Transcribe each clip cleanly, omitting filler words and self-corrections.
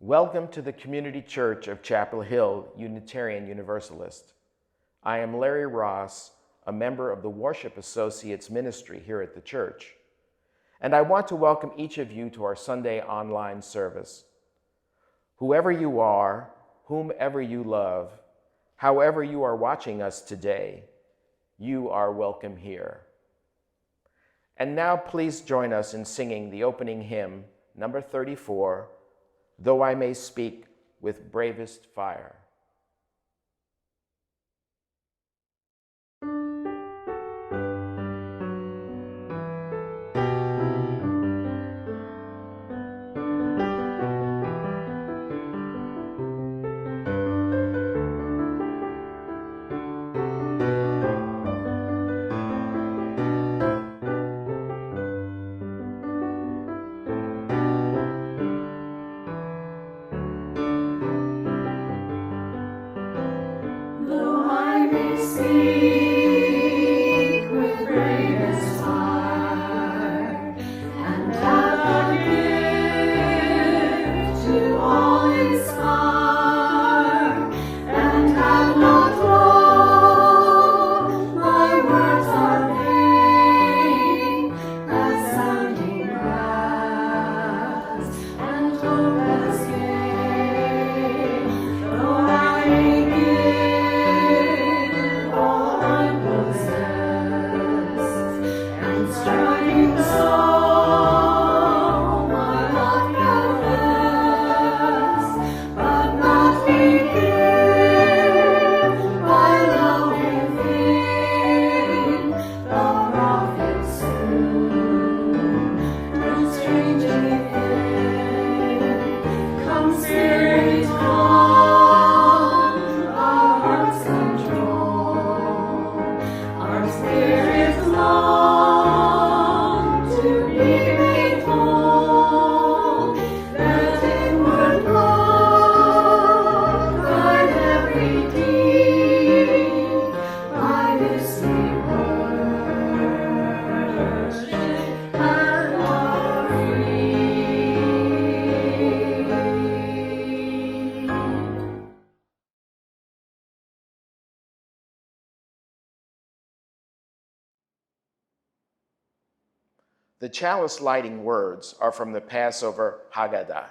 Welcome to the Community Church of Chapel Hill, Unitarian Universalist. I am Larry Ross, a member of the Worship Associates Ministry here at the church, and I want to welcome each of you to our Sunday online service. Whoever you are, whomever you love, however you are watching us today, you are welcome here. And now please join us in singing the opening hymn, number 34, Though I May Speak with Bravest Fire. The chalice lighting words are from the Passover Haggadah.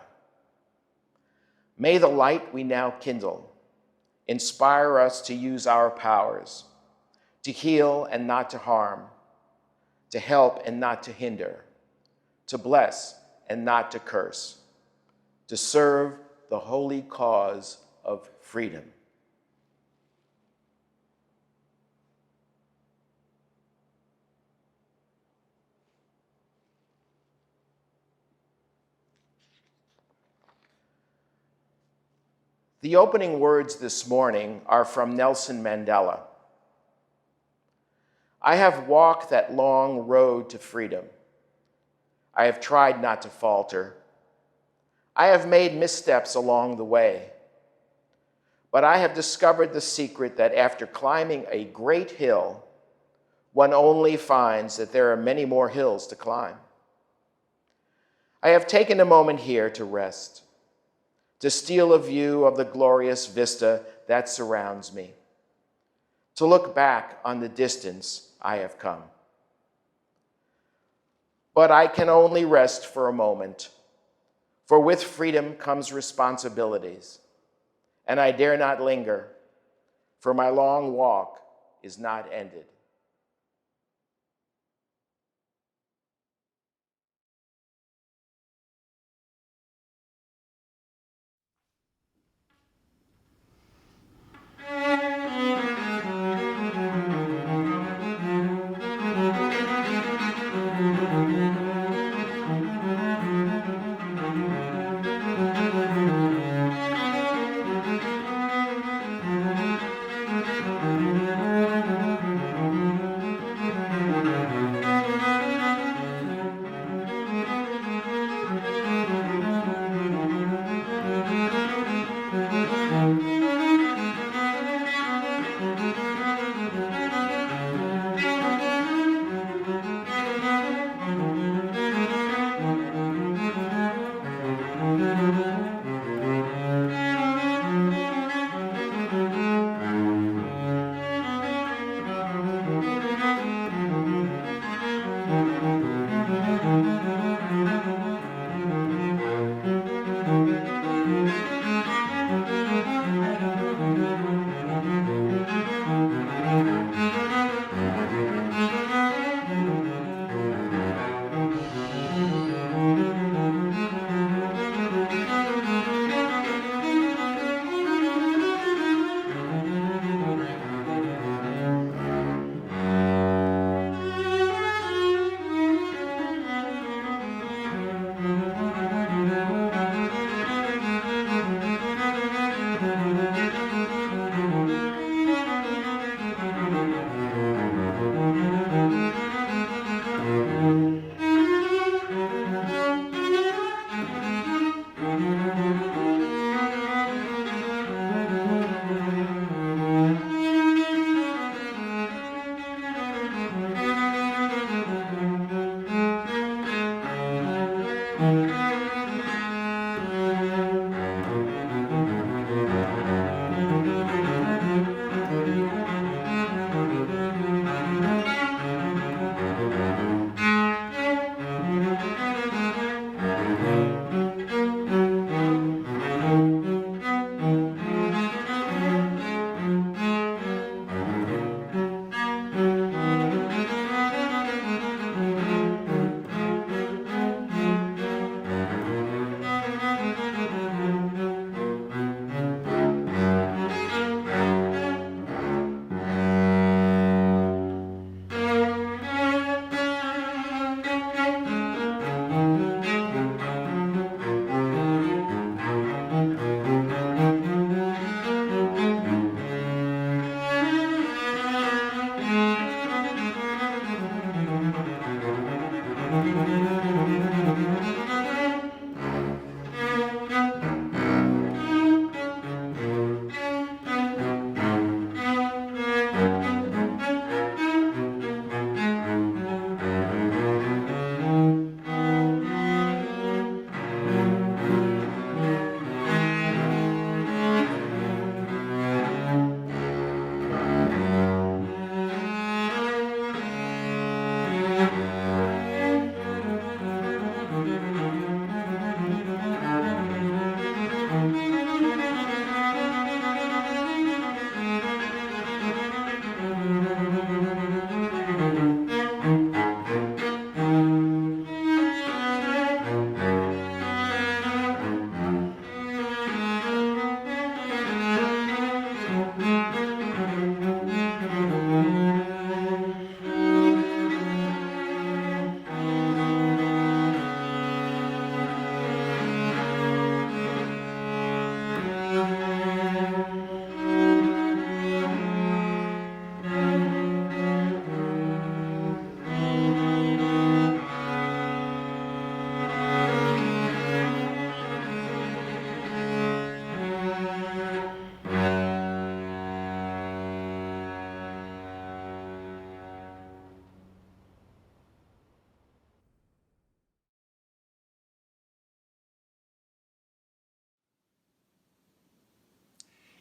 May the light we now kindle inspire us to use our powers, to heal and not to harm, to help and not to hinder, to bless and not to curse, to serve the holy cause of freedom. The opening words this morning are from Nelson Mandela. I have walked that long road to freedom. I have tried not to falter. I have made missteps along the way. But I have discovered the secret that after climbing a great hill, one only finds that there are many more hills to climb. I have taken a moment here to rest, to steal a view of the glorious vista that surrounds me, to look back on the distance I have come. But I can only rest for a moment, for with freedom comes responsibilities, and I dare not linger, for my long walk is not ended.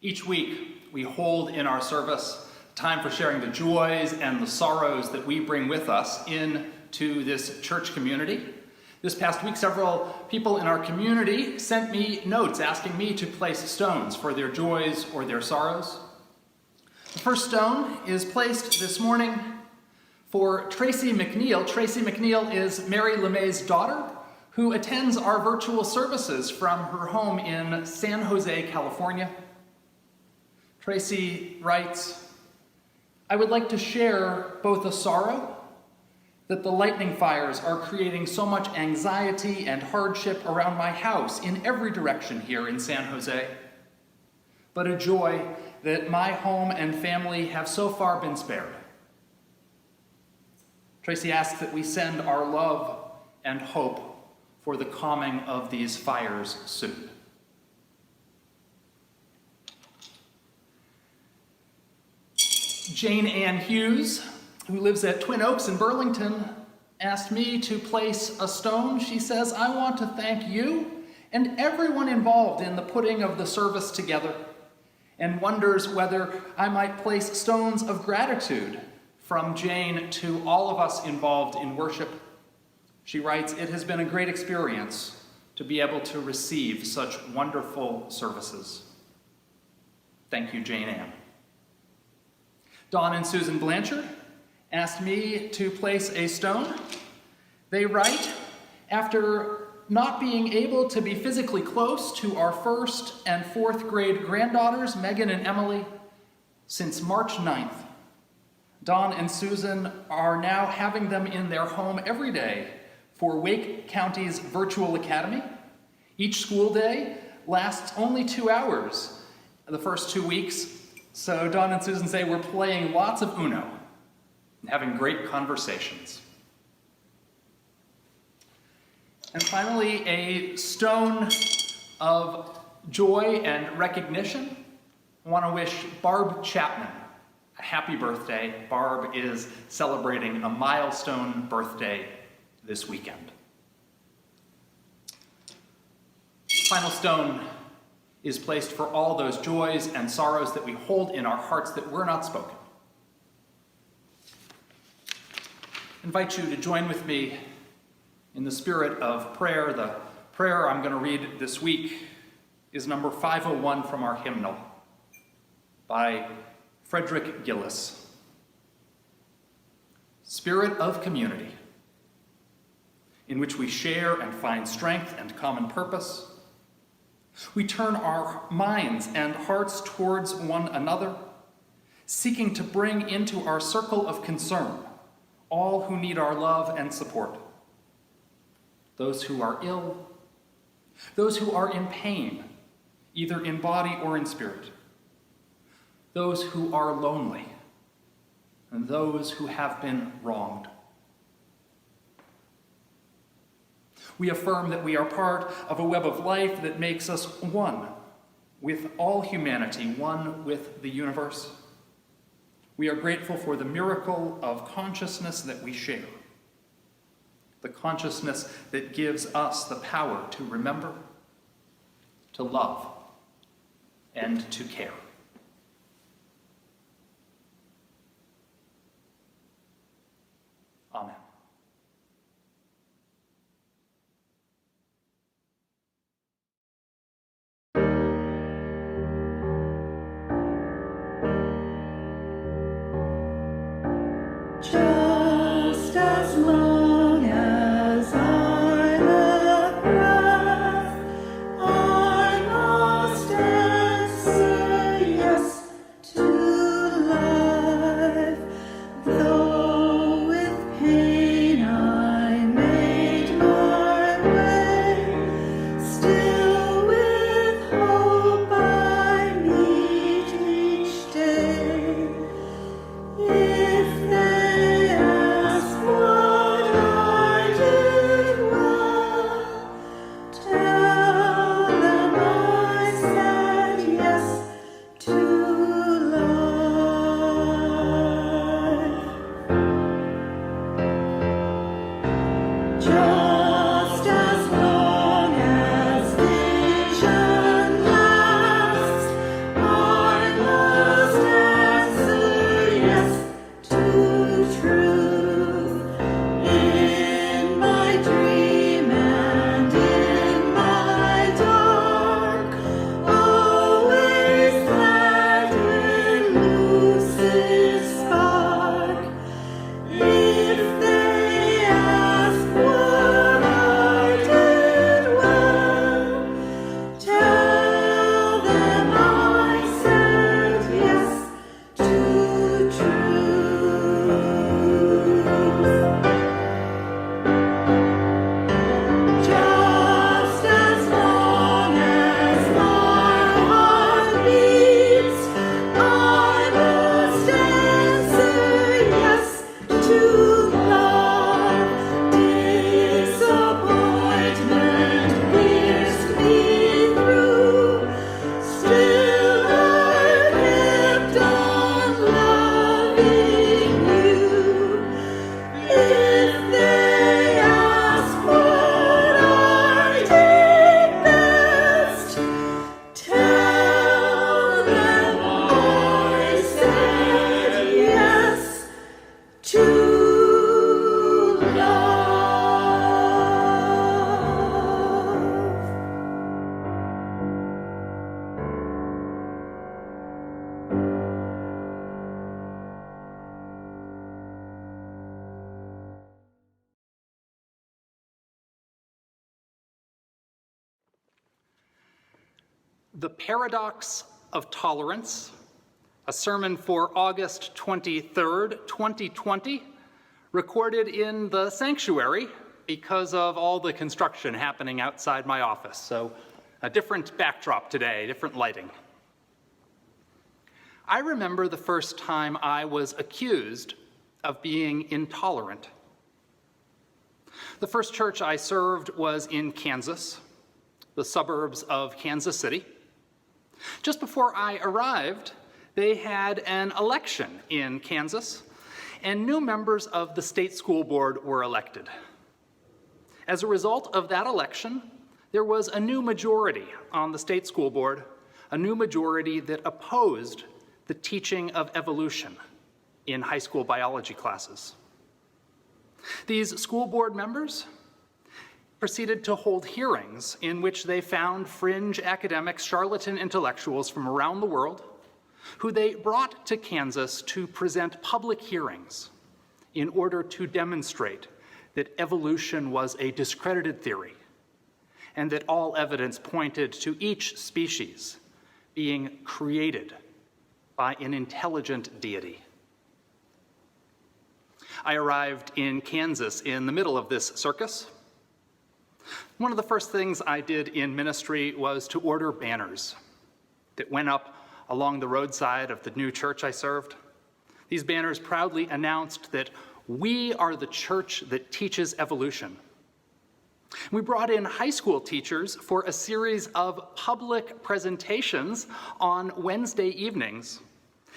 Each week, we hold in our service time for sharing the joys and the sorrows that we bring with us into this church community. This past week, several people in our community sent me notes asking me to place stones for their joys or their sorrows. The first stone is placed this morning for Tracy McNeil. Tracy McNeil is Mary LeMay's daughter, who attends our virtual services from her home in San Jose, California. Tracy writes, "I would like to share both a sorrow that the lightning fires are creating so much anxiety and hardship around my house in every direction here in San Jose, but a joy that my home and family have so far been spared." Tracy asks that we send our love and hope for the calming of these fires soon. Jane Ann Hughes, who lives at Twin Oaks in Burlington, asked me to place a stone. She says, "I want to thank you and everyone involved in the putting of the service together, and wonders whether I might place stones of gratitude from Jane to all of us involved in worship." She writes, "It has been a great experience to be able to receive such wonderful services." Thank you, Jane Ann. Don and Susan Blanchard asked me to place a stone. They write, "After not being able to be physically close to our 1st and 4th grade granddaughters, Megan and Emily, since March 9th, Don and Susan are now having them in their home every day for Wake County's Virtual Academy. Each school day lasts only 2 hours the first 2 weeks. So Don and Susan say we're playing lots of Uno and having great conversations." And finally, a stone of joy and recognition. I want to wish Barb Chapman a happy birthday. Barb is celebrating a milestone birthday this weekend. Final stone is placed for all those joys and sorrows that we hold in our hearts that were not spoken. I invite you to join with me in the spirit of prayer. The prayer I'm going to read this week is number 501 from our hymnal by Frederick Gillis. Spirit of community, in which we share and find strength and common purpose. We turn our minds and hearts towards one another, seeking to bring into our circle of concern all who need our love and support. Those who are ill, those who are in pain, either in body or in spirit, those who are lonely, and those who have been wronged. We affirm that we are part of a web of life that makes us one with all humanity, one with the universe. We are grateful for the miracle of consciousness that we share, the consciousness that gives us the power to remember, to love, and to care. Amen. Just as long as I have breath, I must answer yes to life. Though with pain I made my way, still with hope I meet each day. If they ask what I did well, tell them I said yes to life. Just as long as vision lasts, I must answer yes to truth. In my dream and in my dark, always glad when luces spark. If they ask what I did well, tell them I said yes to truth. Just as long as my heart beats, I must answer yes to love. Disappointment pierced me through, still I kept on loving you. If they ask what I did best, tell them I said yes to love. The Paradox of Tolerance, a sermon for August 23rd, 2020, recorded in the sanctuary because of all the construction happening outside my office. So a different backdrop today, different lighting. I remember the first time I was accused of being intolerant. The first church I served was in Kansas, the suburbs of Kansas City. Just before I arrived, they had an election in Kansas, and new members of the state school board were elected. As a result of that election, there was a new majority on the state school board, a new majority that opposed the teaching of evolution in high school biology classes. These school board members proceeded to hold hearings in which they found fringe academics, charlatan intellectuals from around the world, who they brought to Kansas to present public hearings in order to demonstrate that evolution was a discredited theory and that all evidence pointed to each species being created by an intelligent deity. I arrived in Kansas in the middle of this circus. One of the first things I did in ministry was to order banners that went up along the roadside of the new church I served. These banners proudly announced that we are the church that teaches evolution. We brought in high school teachers for a series of public presentations on Wednesday evenings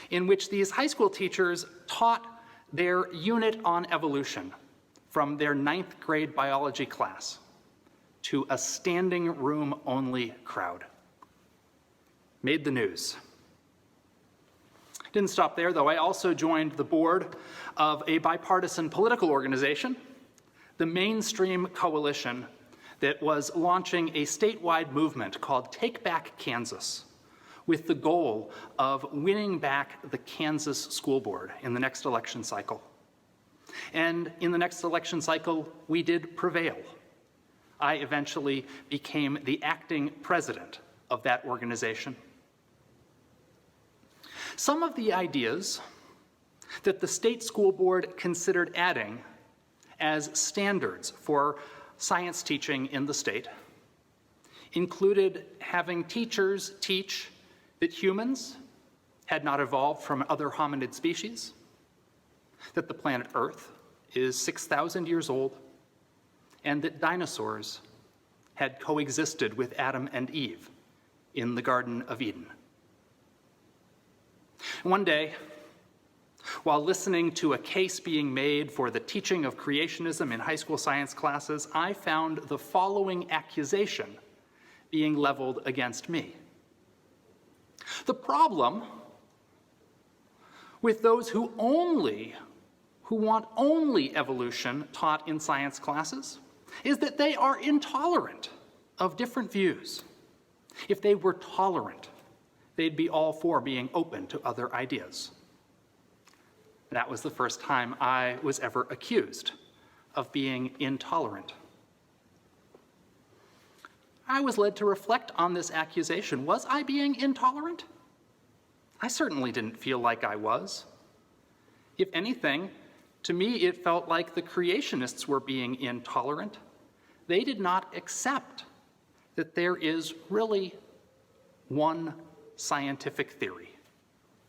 in which these high school teachers taught their unit on evolution from their 9th grade biology class to a standing room only crowd. Made the news. Didn't stop there, though. I also joined the board of a bipartisan political organization, the Mainstream Coalition, that was launching a statewide movement called Take Back Kansas, with the goal of winning back the Kansas school board in the next election cycle. And in the next election cycle, we did prevail. I eventually became the acting president of that organization. Some of the ideas that the state school board considered adding as standards for science teaching in the state included having teachers teach that humans had not evolved from other hominid species, that the planet Earth is 6,000 years old, and that dinosaurs had coexisted with Adam and Eve in the Garden of Eden. One day, while listening to a case being made for the teaching of creationism in high school science classes, I found the following accusation being leveled against me. The problem with those who want only evolution taught in science classes is that they are intolerant of different views. If they were tolerant, they'd be all for being open to other ideas. That was the first time I was ever accused of being intolerant. I was led to reflect on this accusation. Was I being intolerant? I certainly didn't feel like I was. If anything, to me, it felt like the creationists were being intolerant. They did not accept that there is really one scientific theory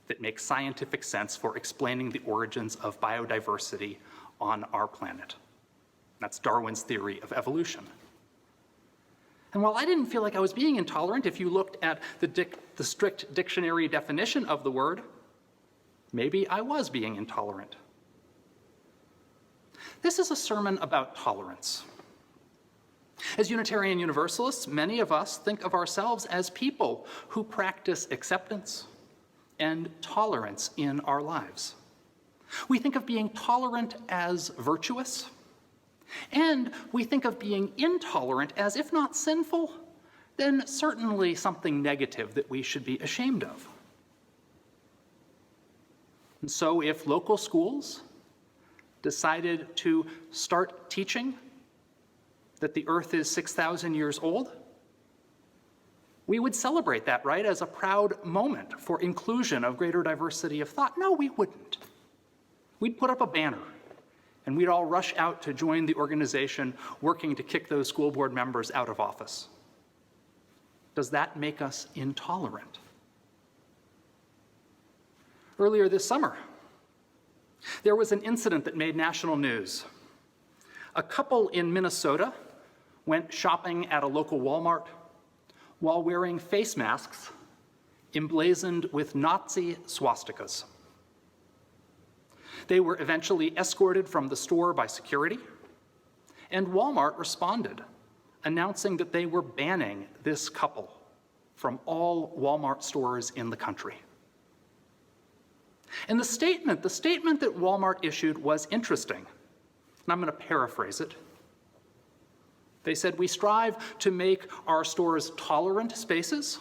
that makes scientific sense for explaining the origins of biodiversity on our planet. That's Darwin's theory of evolution. And while I didn't feel like I was being intolerant, if you looked at the strict dictionary definition of the word, maybe I was being intolerant. This is a sermon about tolerance. As Unitarian Universalists, many of us think of ourselves as people who practice acceptance and tolerance in our lives. We think of being tolerant as virtuous, and we think of being intolerant as, if not sinful, then certainly something negative that we should be ashamed of. And so if local schools decided to start teaching that the earth is 6,000 years old, we would celebrate that, right, as a proud moment for inclusion of greater diversity of thought. No, we wouldn't. We'd put up a banner, and we'd all rush out to join the organization working to kick those school board members out of office. Does that make us intolerant? Earlier this summer, there was an incident that made national news. A couple in Minnesota went shopping at a local Walmart while wearing face masks emblazoned with Nazi swastikas. They were eventually escorted from the store by security, and Walmart responded announcing that they were banning this couple from all Walmart stores in the country. And the statement that Walmart issued was interesting, and I'm going to paraphrase it. They said, "We strive to make our stores tolerant spaces,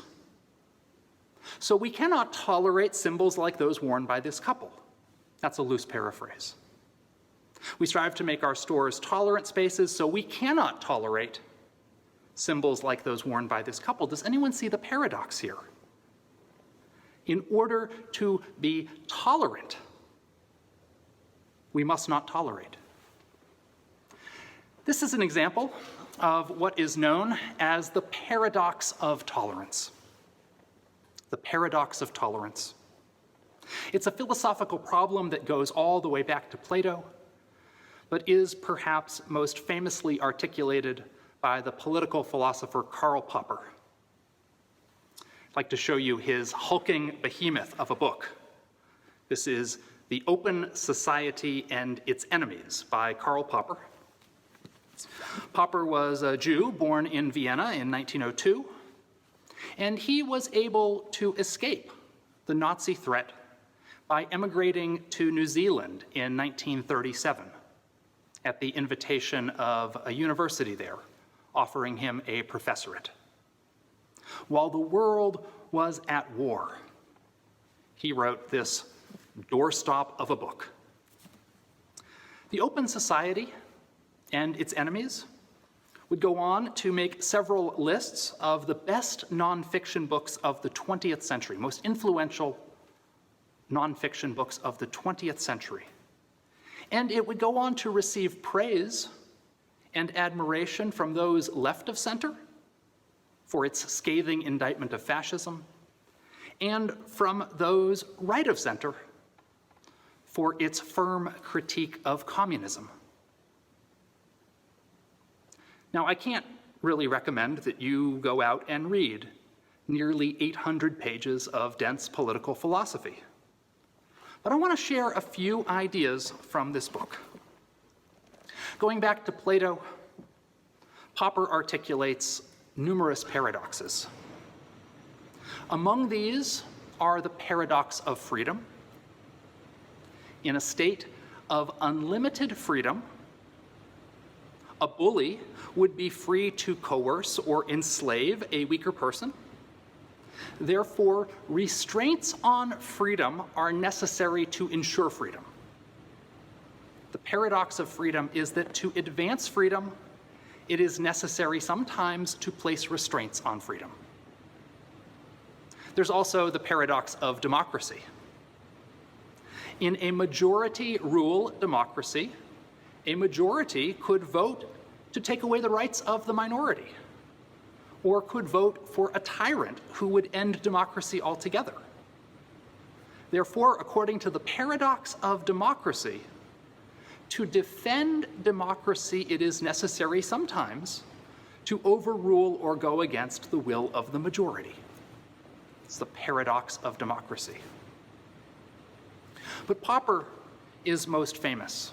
so we cannot tolerate symbols like those worn by this couple." That's a loose paraphrase. "We strive to make our stores tolerant spaces, so we cannot tolerate symbols like those worn by this couple." Does anyone see the paradox here? In order to be tolerant, we must not tolerate. This is an example of what is known as the paradox of tolerance. The paradox of tolerance. It's a philosophical problem that goes all the way back to Plato, but is perhaps most famously articulated by the political philosopher Karl Popper. I'd like to show you his hulking behemoth of a book. This is The Open Society and Its Enemies by Karl Popper. Popper was a Jew born in Vienna in 1902, and he was able to escape the Nazi threat by emigrating to New Zealand in 1937 at the invitation of a university there, offering him a professorate. While the world was at war, he wrote this doorstop of a book. The Open Society and Its Enemies would go on to make several lists of the best nonfiction books of the 20th century, most influential nonfiction books of the 20th century. And it would go on to receive praise and admiration from those left of center for its scathing indictment of fascism, and from those right of center for its firm critique of communism. Now, I can't really recommend that you go out and read nearly 800 pages of dense political philosophy, but I want to share a few ideas from this book. Going back to Plato, Popper articulates numerous paradoxes. Among these are the paradox of freedom. In a state of unlimited freedom, a bully would be free to coerce or enslave a weaker person. Therefore, restraints on freedom are necessary to ensure freedom. The paradox of freedom is that to advance freedom, it is necessary sometimes to place restraints on freedom. There's also the paradox of democracy. In a majority rule democracy, a majority could vote to take away the rights of the minority, or could vote for a tyrant who would end democracy altogether. Therefore, according to the paradox of democracy, to defend democracy, it is necessary sometimes to overrule or go against the will of the majority. It's the paradox of democracy. But Popper is most famous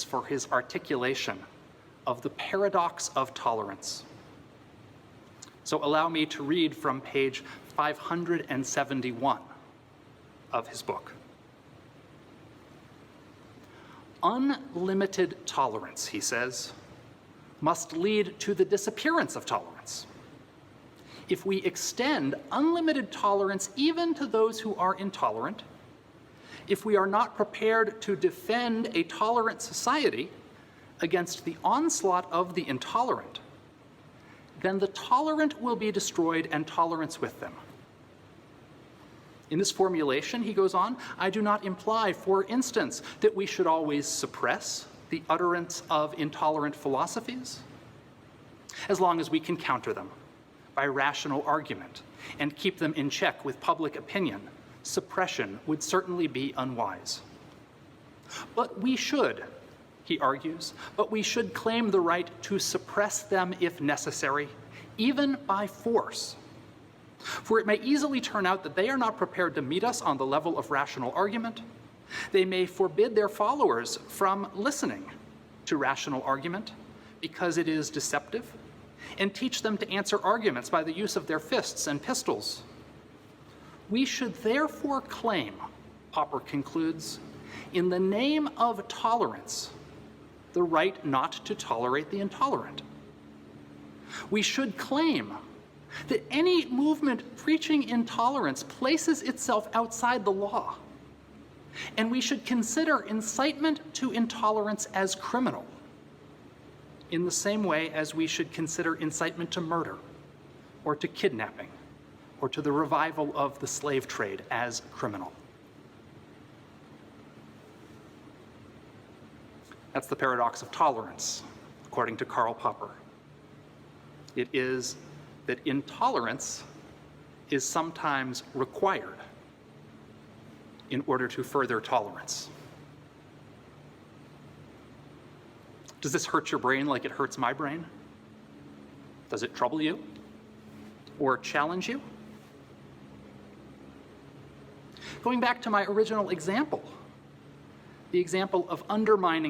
for his articulation of the paradox of tolerance. So allow me to read from page 571 of his book. Unlimited tolerance, he says, must lead to the disappearance of tolerance. If we extend unlimited tolerance even to those who are intolerant, if we are not prepared to defend a tolerant society against the onslaught of the intolerant, then the tolerant will be destroyed and tolerance with them. In this formulation, he goes on, I do not imply, for instance, that we should always suppress the utterance of intolerant philosophies, as long as we can counter them by rational argument and keep them in check with public opinion. Suppression would certainly be unwise. But we should, he argues, but we should claim the right to suppress them if necessary, even by force. For it may easily turn out that they are not prepared to meet us on the level of rational argument. They may forbid their followers from listening to rational argument because it is deceptive and teach them to answer arguments by the use of their fists and pistols. We should therefore claim, Popper concludes, in the name of tolerance, the right not to tolerate the intolerant. We should claim that any movement preaching intolerance places itself outside the law, and we should consider incitement to intolerance as criminal, in the same way as we should consider incitement to murder, or to kidnapping, or to the revival of the slave trade as criminal. That's the paradox of tolerance, according to Karl Popper. It is that intolerance is sometimes required in order to further tolerance. Does this hurt your brain like it hurts my brain? Does it trouble you or challenge you? Going back to my original example, the example of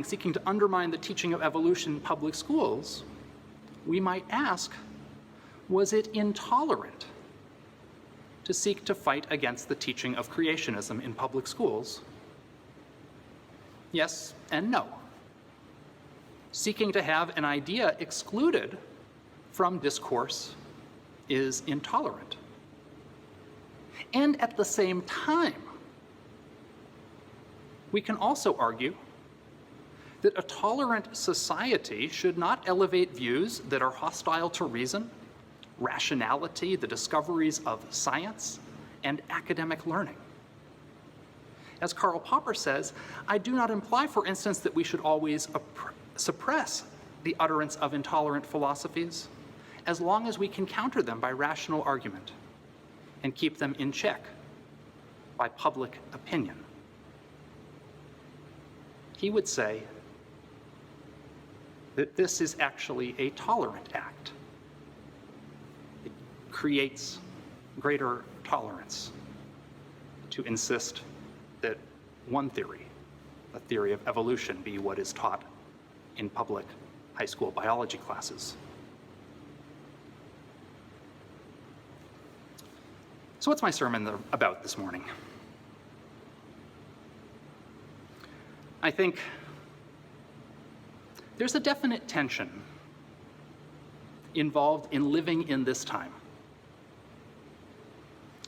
seeking to undermine the teaching of evolution in public schools, we might ask, was it intolerant to seek to fight against the teaching of creationism in public schools? Yes and no. Seeking to have an idea excluded from discourse is intolerant. And at the same time, we can also argue that a tolerant society should not elevate views that are hostile to reason, rationality, the discoveries of science, and academic learning. As Karl Popper says, I do not imply, for instance, that we should always suppress the utterance of intolerant philosophies, as long as we can counter them by rational argument and keep them in check by public opinion. He would say that this is actually a tolerant act. It creates greater tolerance to insist that one theory, a theory of evolution, be what is taught in public high school biology classes. So what's my sermon about this morning? I think there's a definite tension involved in living in this time.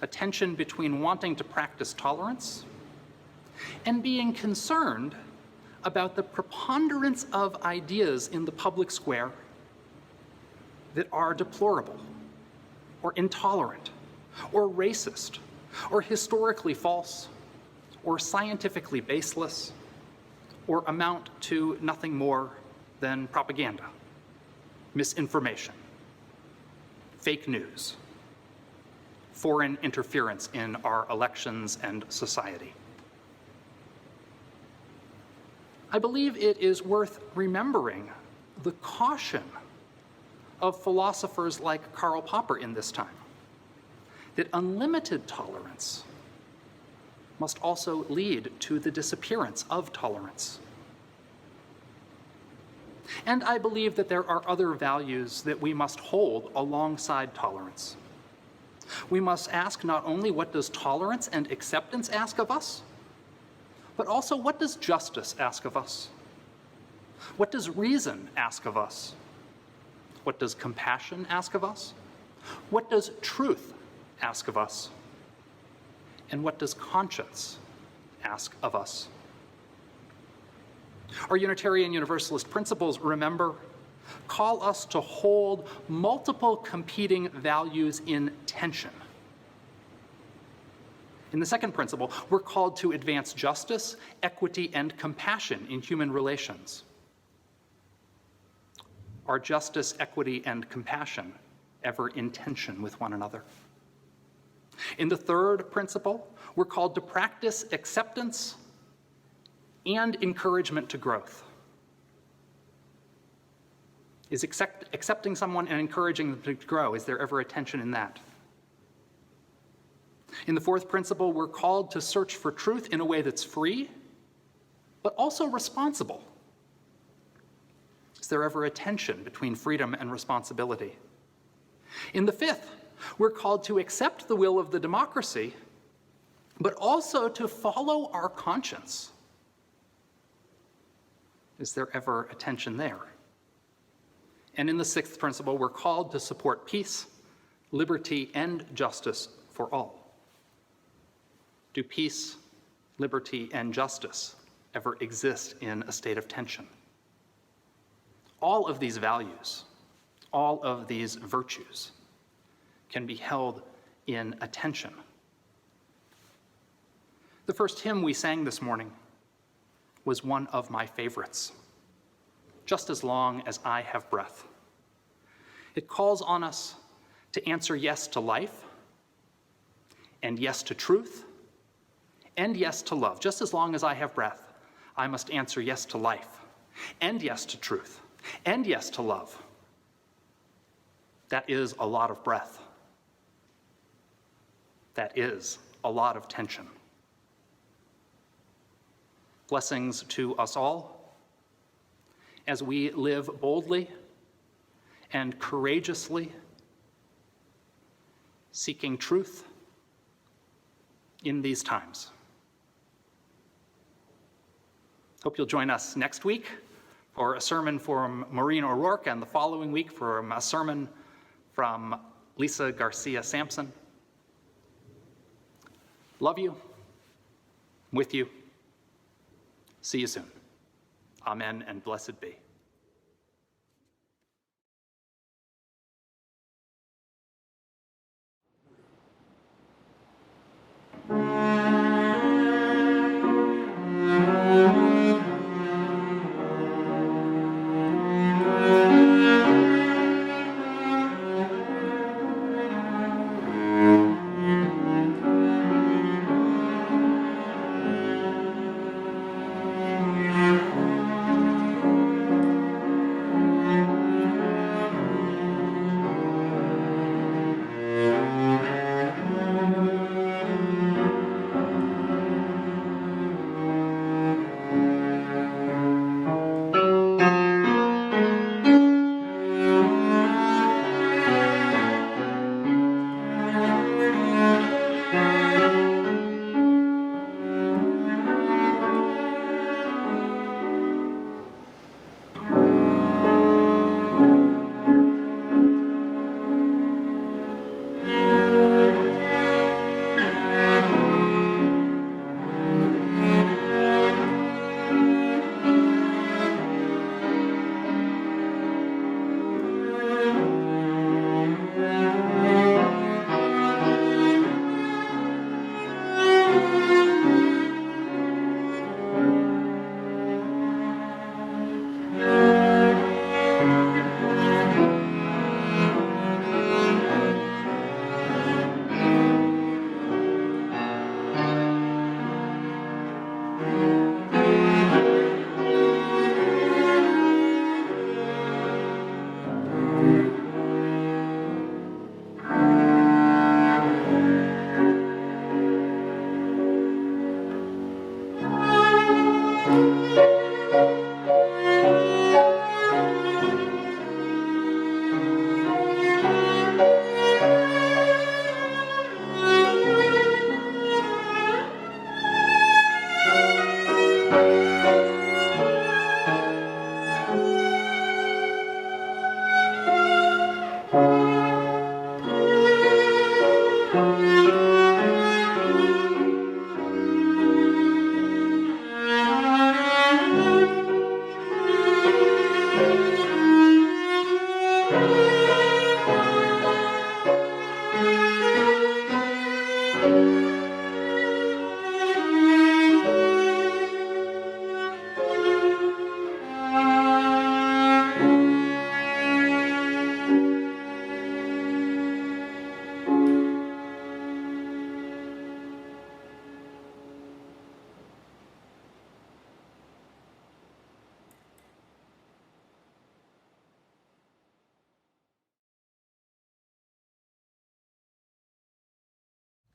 A tension between wanting to practice tolerance and being concerned about the preponderance of ideas in the public square that are deplorable, or intolerant, or racist, or historically false, or scientifically baseless, or amount to nothing more than propaganda, misinformation, fake news, foreign interference in our elections and society. I believe it is worth remembering the caution of philosophers like Karl Popper in this time, that unlimited tolerance must also lead to the disappearance of tolerance. And I believe that there are other values that we must hold alongside tolerance. We must ask not only what does tolerance and acceptance ask of us, but also what does justice ask of us? What does reason ask of us? What does compassion ask of us? What does truth ask of us? And what does conscience ask of us? Our Unitarian Universalist principles, remember, call us to hold multiple competing values in tension. In the second principle, we're called to advance justice, equity, and compassion in human relations. Are justice, equity, and compassion ever in tension with one another? In the third principle, we're called to practice acceptance and encouragement to growth. Is accepting someone and encouraging them to grow, is there ever a tension in that? In the fourth principle, we're called to search for truth in a way that's free, but also responsible. Is there ever a tension between freedom and responsibility? In the fifth, we're called to accept the will of the democracy, but also to follow our conscience. Is there ever a tension there? And in the sixth principle, we're called to support peace, liberty, and justice for all. Do peace, liberty, and justice ever exist in a state of tension? All of these values, all of these virtues can be held in a tension. The first hymn we sang this morning was one of my favorites, Just as Long as I Have Breath. It calls on us to answer yes to life, and yes to truth, and yes to love. Just as long as I have breath, I must answer yes to life, and yes to truth, and yes to love. That is a lot of breath. That is a lot of tension. Blessings to us all as we live boldly and courageously, seeking truth in these times. Hope you'll join us next week for a sermon from Maureen O'Rourke, and the following week for a sermon from Lisa Garcia Sampson. Love you, with you. See you soon. Amen and blessed be.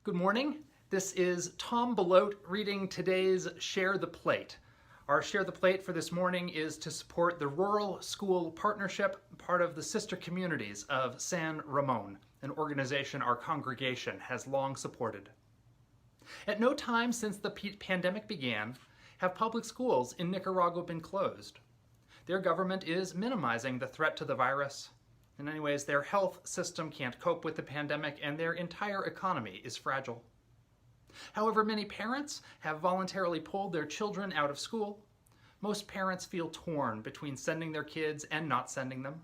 Good morning. This is Thom Belote reading today's Share the Plate, Our Share the Plate for this morning is to support the Rural School Partnership, part of the sister communities of San Ramon, an organization our congregation has long supported. At no time since the pandemic began have public schools in Nicaragua been closed. Their government is minimizing the threat to the virus. In many ways, their health system can't cope with the pandemic, and their entire economy is fragile. However, many parents have voluntarily pulled their children out of school. Most parents feel torn between sending their kids and not sending them.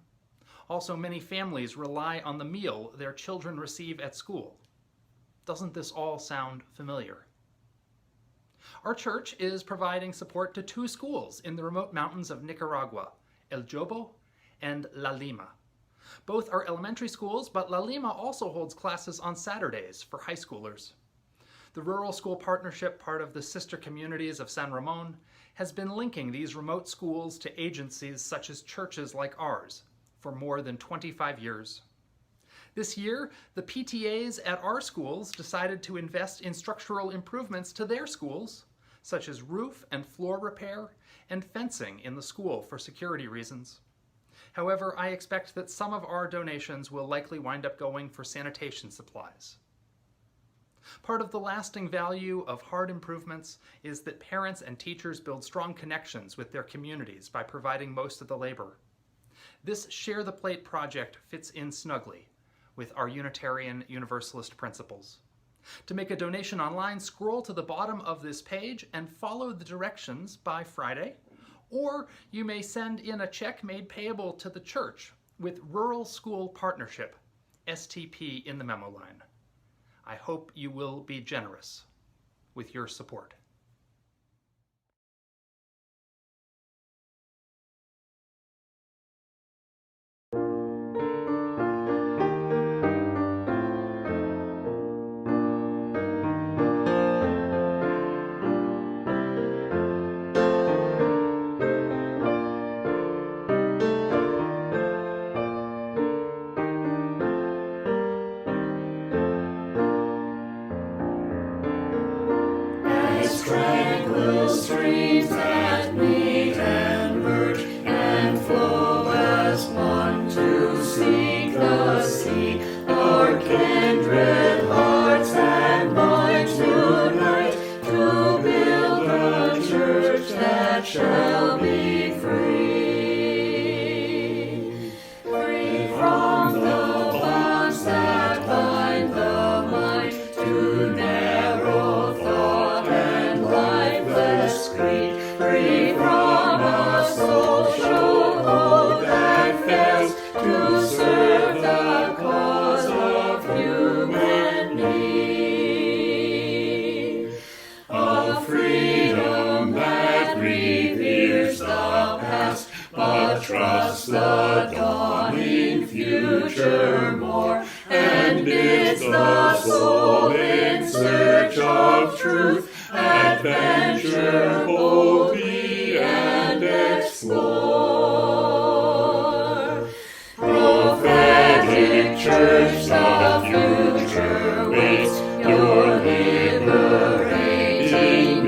Also, many families rely on the meal their children receive at school. Doesn't this all sound familiar? Our church is providing support to 2 schools in the remote mountains of Nicaragua, El Jobo and La Lima. Both are elementary schools, but La Lima also holds classes on Saturdays for high schoolers. The Rural School Partnership, part of the sister communities of San Ramon, has been linking these remote schools to agencies such as churches like ours for more than 25 years. This year, the PTAs at our schools decided to invest in structural improvements to their schools, such as roof and floor repair and fencing in the school for security reasons. However, I expect that some of our donations will likely wind up going for sanitation supplies. Part of the lasting value of hard improvements is that parents and teachers build strong connections with their communities by providing most of the labor. This Share the Plate project fits in snugly with our Unitarian Universalist principles. To make a donation online, scroll to the bottom of this page and follow the directions by Friday, or you may send in a check made payable to the church with Rural School Partnership, STP, in the memo line. I hope you will be generous with your support. Tranquil streams that meet and merge and flow as one to seek the sea, our kindred hearts and minds unite to build a church that shall be free, free from the bonds that bind the mind to narrow thought and lifeless greed, free from a social code that fails to serve the cause of human need. A freedom that reveres the past, but trusts the dawning future more, and bids the soul in search of truth adventure boldly and explore. Prophetic church, the future waits your liberating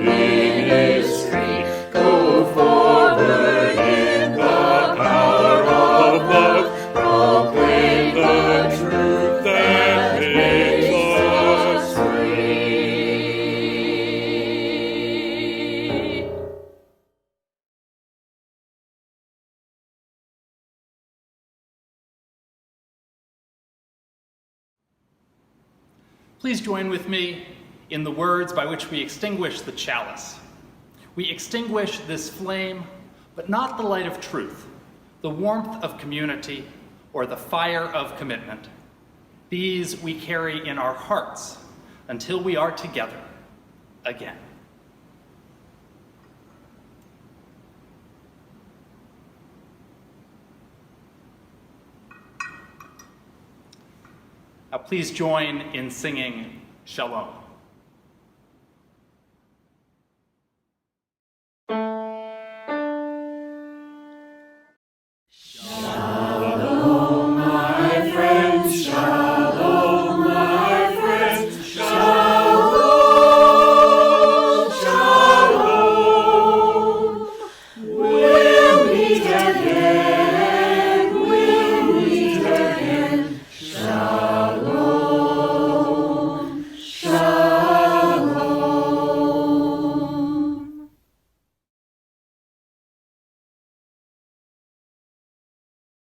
ministry. Go forward in the power of love, proclaim the truth that makes us free. Please join with me in the words by which we extinguish the chalice. We extinguish this flame, but not the light of truth, the warmth of community, or the fire of commitment. These we carry in our hearts until we are together again. Now please join in singing Shalom.